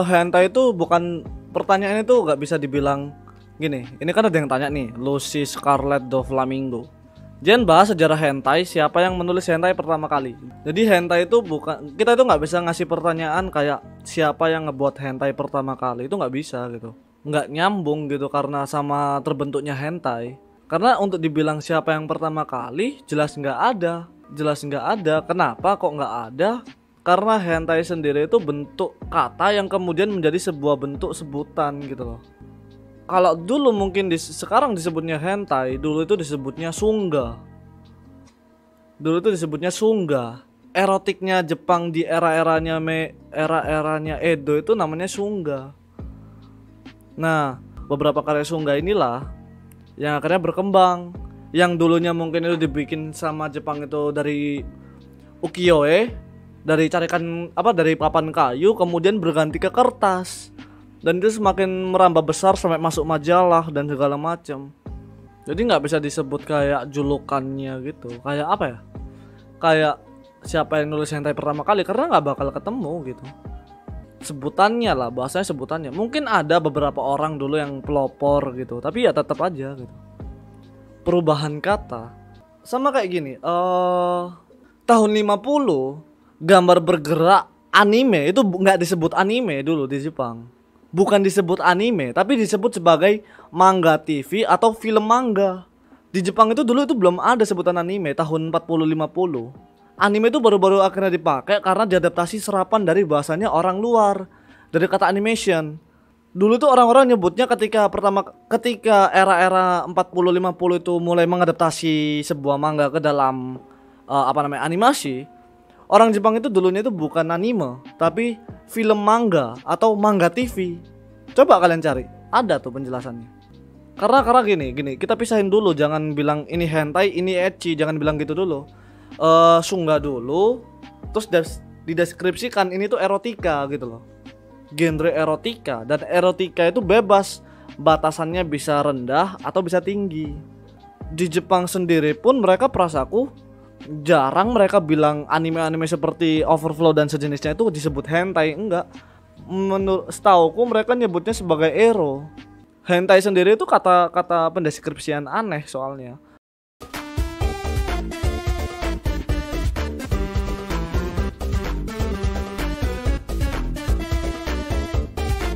Hentai itu bukan, pertanyaannya itu nggak bisa dibilang gini. Ini kan ada yang tanya nih, Lucy Scarlett Doflamingo. Jen bahas sejarah hentai, siapa yang menulis hentai pertama kali. Jadi hentai itu bukan, kita itu nggak bisa ngasih pertanyaan kayak siapa yang ngebuat hentai pertama kali, itu nggak bisa gitu, nggak nyambung gitu karena sama terbentuknya hentai. Karena untuk dibilang siapa yang pertama kali, jelas nggak ada. Kenapa kok nggak ada? Karena hentai sendiri itu bentuk kata yang kemudian menjadi sebuah bentuk sebutan gitu loh. Kalau dulu mungkin sekarang disebutnya hentai, dulu itu disebutnya sungga. Dulu itu disebutnya sungga. Erotiknya Jepang di era-eranya Edo itu namanya sungga. Nah, beberapa karya sungga inilah yang akhirnya berkembang. Yang dulunya mungkin itu dibikin sama Jepang itu dari ukiyo-e, dari dari papan kayu, kemudian berganti ke kertas. Dan itu semakin merambah besar sampai masuk majalah dan segala macam. Jadi nggak bisa disebut kayak julukannya gitu. Kayak apa ya? Kayak siapa yang nulis hentai pertama kali, karena nggak bakal ketemu gitu. Sebutannya lah, bahasanya sebutannya. Mungkin ada beberapa orang dulu yang pelopor gitu, tapi ya tetap aja gitu. Perubahan kata. Sama kayak gini, tahun 50 gambar bergerak anime itu nggak disebut anime dulu di Jepang. Bukan disebut anime, tapi disebut sebagai manga TV atau film manga. Di Jepang itu dulu itu belum ada sebutan anime tahun 40-50. Anime itu baru-baru akhirnya dipakai karena diadaptasi serapan dari bahasanya orang luar, dari kata animation. Dulu tuh orang-orang nyebutnya ketika era-era 40-50 itu mulai mengadaptasi sebuah manga ke dalam animasi. Orang Jepang itu dulunya itu bukan anime, tapi film manga atau manga TV. Coba kalian cari, ada tuh penjelasannya. Karena gini, kita pisahin dulu, jangan bilang ini hentai, ini ecchi, jangan bilang gitu dulu. Sungga dulu, terus dideskripsikan ini tuh erotika gitu loh. Genre erotika, dan erotika itu bebas, batasannya bisa rendah atau bisa tinggi. Di Jepang sendiri pun mereka perasaku jarang mereka bilang anime-anime seperti Overflow dan sejenisnya itu disebut hentai, enggak. Setauku mereka nyebutnya sebagai ero. Hentai sendiri itu kata pendeskripsian aneh soalnya.